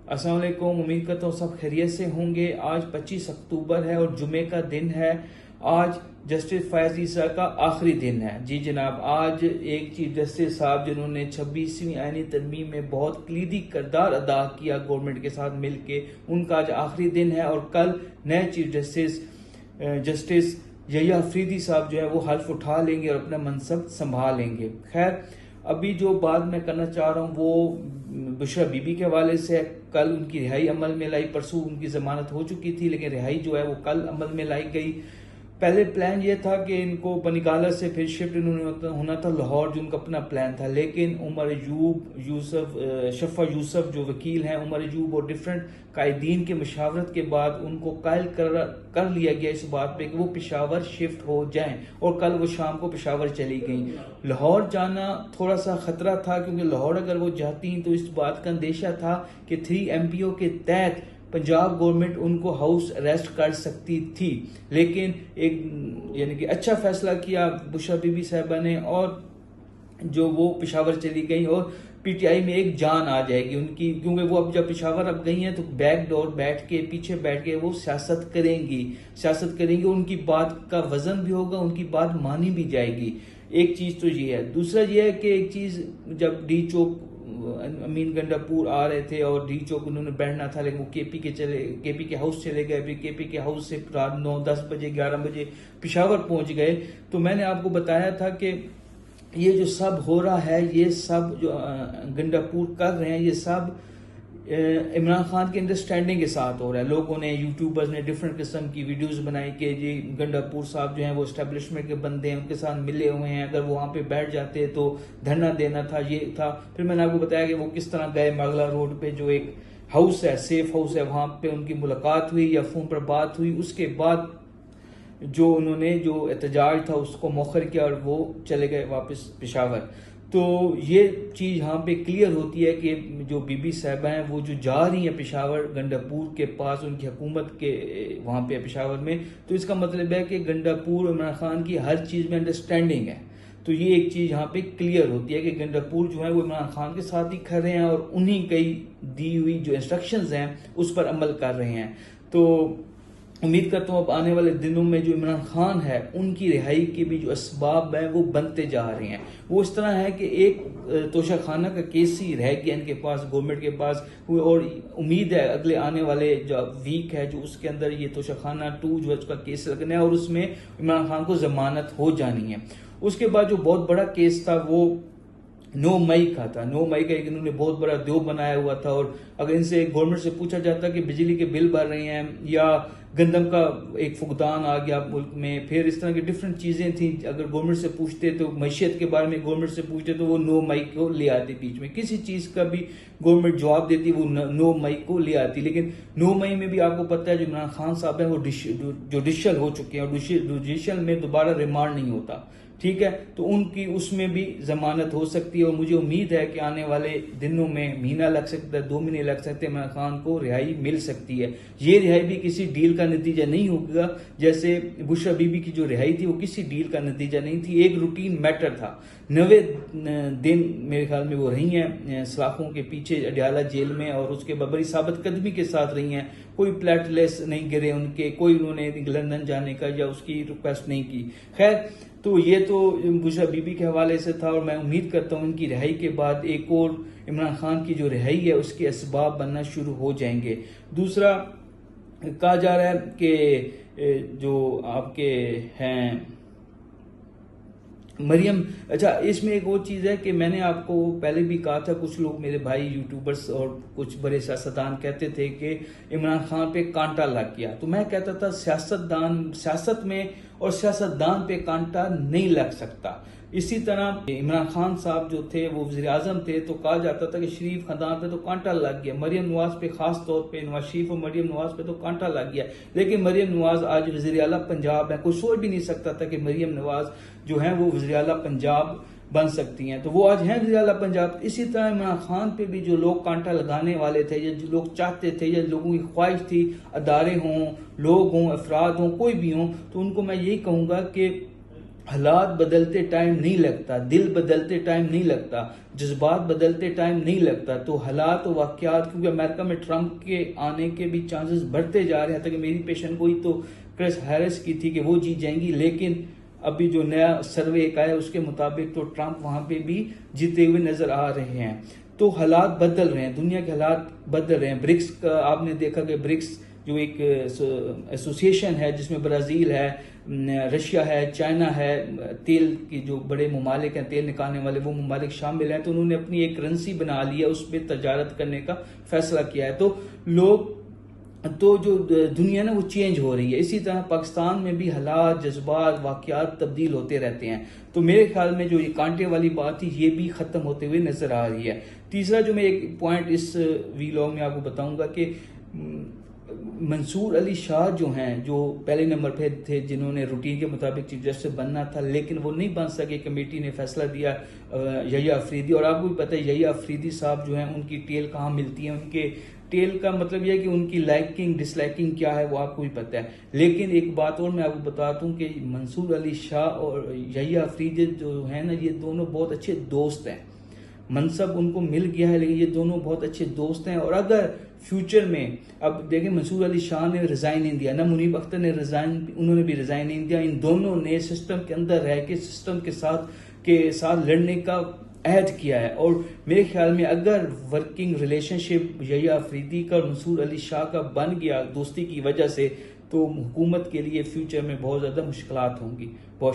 अस्सलाम वालेकुम। उम्मीद करता हूँ सब खैरियत से होंगे। आज 25 अक्टूबर है और जुमे का दिन है। आज जस्टिस फैज ईसा का आखिरी दिन है। जी जनाब, आज एक चीफ जस्टिस साहब जिन्होंने 26वीं आईनी तरमीम में बहुत कलीदी किरदार अदा किया गवर्नमेंट के साथ मिलके, उनका आज आखिरी दिन है और कल नए चीफ जस्टिस यहिया अफरीदी साहब जो है वो हल्फ उठा लेंगे और अपना मनसब संभालेंगे। खैर, अभी जो बात मैं करना चाह रहा हूँ वो बुशरा बीबी के हवाले से है। कल उनकी रिहाई अमल में लाई, परसों उनकी जमानत हो चुकी थी लेकिन रिहाई जो है वो कल अमल में लाई गई। पहले प्लान ये था कि इनको बनिकाला से फिर शिफ्ट इन्होंने होना था लाहौर, जो उनका अपना प्लान था, लेकिन उमर अयूब शफा यूसुफ जो वकील हैं उमर अयूब और डिफरेंट कायदीन के मशावरत के बाद उनको कायल कर लिया गया इस बात पे कि वो पेशावर शिफ्ट हो जाएं और कल वो शाम को पेशावर चली गई। लाहौर जाना थोड़ा सा खतरा था क्योंकि लाहौर अगर वो जाती तो इस बात का अंदेशा था कि 3 MPO के तहत पंजाब गवर्नमेंट उनको हाउस अरेस्ट कर सकती थी, लेकिन एक यानी कि अच्छा फैसला किया बुशरा बीबी साहिबा ने और जो वो पेशावर चली गई और PTI में एक जान आ जाएगी उनकी, क्योंकि वो अब जब पेशावर अब गई हैं तो बैक डोर पीछे बैठ के वो सियासत करेंगी। उनकी बात का वजन भी होगा, उनकी बात मानी भी जाएगी। एक चीज तो ये है। दूसरा ये है कि एक चीज, जब डी चौक अमीन गंडापुर आ रहे थे और डी चौक उन्होंने बैठना था लेकिन वो केपी के हाउस चले गए, फिर केपी के हाउस से रात 9-10 बजे 11 बजे पेशावर पहुंच गए। तो मैंने आपको बताया था कि ये जो सब हो रहा है, ये सब जो गंडापुर कर रहे हैं, ये सब इमरान खान के अंडरस्टैंडिंग के साथ हो रहा है। लोगों ने, यूट्यूबर्स ने डिफरेंट किस्म की वीडियोस बनाई कि जी गंडापुर साहब जो हैं वो एस्टेब्लिशमेंट के बंदे हैं, उनके साथ मिले हुए हैं, अगर वो वहां पे बैठ जाते तो धरना देना था, ये था। फिर मैंने आपको बताया कि वो किस तरह गए मगला रोड पे जो एक हाउस है, सेफ हाउस है, वहां पे उनकी मुलाकात हुई या फोन पर बात हुई। उसके बाद जो उन्होंने जो एहतजाज था उसको मौखर किया और वो चले गए वापस पेशावर। तो ये चीज यहाँ पे क्लियर होती है कि जो बीबी साहिबा हैं वो जो जा रही हैं पेशावर गंडापुर के पास, उनकी हुकूमत के वहां पे पेशावर में, तो इसका मतलब है कि गंडापुर इमरान खान की हर चीज में अंडरस्टैंडिंग है। तो ये एक चीज यहाँ पे क्लियर होती है कि गंडापुर जो है वो इमरान खान के साथ ही खड़े हैं और उन्हीं कई दी हुई जो इंस्ट्रक्शंस हैं उस पर अमल कर रहे हैं। तो उम्मीद करता हूँ अब आने वाले दिनों में जो इमरान खान है उनकी रिहाई के भी जो असबाब हैं वो बनते जा रहे हैं। वो इस तरह है कि एक तोशाखाना का केस ही रह गया इनके पास, गवर्नमेंट के पास, और उम्मीद है अगले आने वाले जो वीक है जो उसके अंदर ये तोशाखाना 2 जो है उसका केस लगना है और उसमें इमरान खान को जमानत हो जानी है। उसके बाद जो बहुत बड़ा केस था वो 9 मई का था। 9 मई का एक इन्होंने बहुत बड़ा द्योग बनाया हुआ था और अगर इनसे गवर्नमेंट से पूछा जाता कि बिजली के बिल भर रहे हैं या गंदम का एक फुकदान आ गया मुल्क में, फिर इस तरह की डिफरेंट चीजें थी, अगर गवर्नमेंट से पूछते तो मईशत के बारे में गवर्नमेंट से पूछते तो वो 9 मई को ले आती। बीच में किसी चीज का भी गवर्नमेंट जवाब देती वो 9 मई को ले आती। लेकिन 9 मई में भी आपको पता है जो इमरान खान साहब है वो जुडिशियल हो चुके हैं और जुडिशियल में दोबारा रिमांड नहीं होता, ठीक है। तो उनकी उसमें भी जमानत हो सकती है और मुझे उम्मीद है कि आने वाले दिनों में महीना लग सकता है, 2 महीने लग सकते हैं, इमरान खान को रिहाई मिल सकती है। ये रिहाई भी किसी डील का नतीजा नहीं होगा, जैसे बुशरा बीबी की जो रिहाई थी वो किसी डील का नतीजा नहीं थी, एक रूटीन मैटर था। 90 दिन मेरे ख्याल में वो रही हैं सलाखों के पीछे अडियाला जेल में और उसके बाद बड़ी साबित कदमी के साथ रही हैं। कोई प्लेटलेस नहीं गिरे उनके, कोई उन्होंने लंदन जाने का या उसकी रिक्वेस्ट नहीं की। खैर, तो ये तो बुशरा बीबी के हवाले से था और मैं उम्मीद करता हूँ इनकी रिहाई के बाद एक और इमरान खान की जो रिहाई है उसके असबाब बनना शुरू हो जाएंगे। दूसरा कहा जा रहा है कि जो आपके हैं मरियम, अच्छा इसमें एक और चीज़ है कि मैंने आपको पहले भी कहा था, कुछ लोग मेरे भाई यूट्यूबर्स और कुछ बड़े सियासतदान कहते थे कि इमरान खान पे कांटा लग गया, तो मैं कहता था सियासत में और सियासतदान पे कांटा नहीं लग सकता। इसी तरह इमरान खान साहब जो थे वो वज़ीर आज़म थे तो कहा जाता था कि शरीफ खानदान पे तो कांटा लग गया, मरियम नवाज पे खास तौर पे, नवाज शरीफ और मरियम नवाज पे तो कांटा लग गया। लेकिन मरियम नवाज आज वज़ीर आला पंजाब है, कोई सोच भी नहीं सकता था कि मरियम नवाज जो है वो वज़ीर आला पंजाब बन सकती हैं, तो वो आज हैं वज़ीर आला पंजाब। इसी तरह इमरान खान पे भी जो लोग कांटा लगाने वाले थे या जो लोग चाहते थे या लोगों की ख्वाहिश थी, अदारे हों, लोग हों, अफराद हों, कोई भी हों, तो उनको मैं यही कहूँगा कि हालात बदलते टाइम नहीं लगता, दिल बदलते टाइम नहीं लगता, जज्बात बदलते टाइम नहीं लगता। तो हालात और वाकयात, क्योंकि अमेरिका में ट्रंप के आने के भी चांसेस बढ़ते जा रहे हैं, तक मेरी पेशन गोई तो क्रिस हैरिस की थी कि वो जीत जाएंगी, लेकिन अभी जो नया सर्वे एक आया उसके मुताबिक तो ट्रंप वहां पे भी जीते हुए नजर आ रहे हैं। तो हालात बदल रहे हैं, दुनिया के हालात बदल रहे हैं। ब्रिक्स का आपने देखा कि ब्रिक्स जो एक एसोसिएशन है जिसमें ब्राज़ील है, रशिया है, चाइना है, तेल की जो बड़े ममालिक हैं, तेल निकालने वाले, वो ममालिक शामिल हैं। तो उन्होंने अपनी एक करेंसी बना ली है, उस पर तजारत करने का फैसला किया है। तो जो दुनिया ना वो चेंज हो रही है। इसी तरह पाकिस्तान में भी हालात, जज्बात, वाकयात तब्दील होते रहते हैं। तो मेरे ख्याल में जो ये कांटे वाली बात थी ये भी खत्म होते हुए नजर आ रही है। तीसरा जो मैं एक पॉइंट इस वीलॉग में आपको बताऊंगा कि मंसूर अली शाह जो हैं, जो पहले नंबर पे थे, जिन्होंने रूटीन के मुताबिक चीफ जस्टिस बनना था लेकिन वो नहीं बन सके, कमेटी ने फैसला दिया यहिया अफरीदी। और आपको भी पता है यहिया अफरीदी साहब जो हैं उनकी टेल कहाँ मिलती है, उनके टेल का मतलब यह है कि उनकी लाइकिंग डिसलाइकिंग क्या है वो आपको भी पता है। लेकिन एक बात और मैं आपको बताता हूँ कि मंसूर अली शाह और यहिया अफरीदी जो है ना, ये दोनों बहुत अच्छे दोस्त हैं। मनसब उनको मिल गया है लेकिन ये दोनों बहुत अच्छे दोस्त हैं। और अगर फ्यूचर में, अब देखें, मंसूर अली शाह ने रिजाइन नहीं दिया, ना मुनीब अख्तर ने उन्होंने भी रिजाइन नहीं दिया। इन दोनों ने सिस्टम के अंदर रह के सिस्टम के साथ लड़ने का अहद किया है। और मेरे ख्याल में अगर वर्किंग रिलेशनशिप यहिया अफरीदी का और मंसूर अली शाह का बन गया दोस्ती की वजह से, तो हुकूमत के लिए फ्यूचर में बहुत ज्यादा मुश्किलात होंगी। बहुत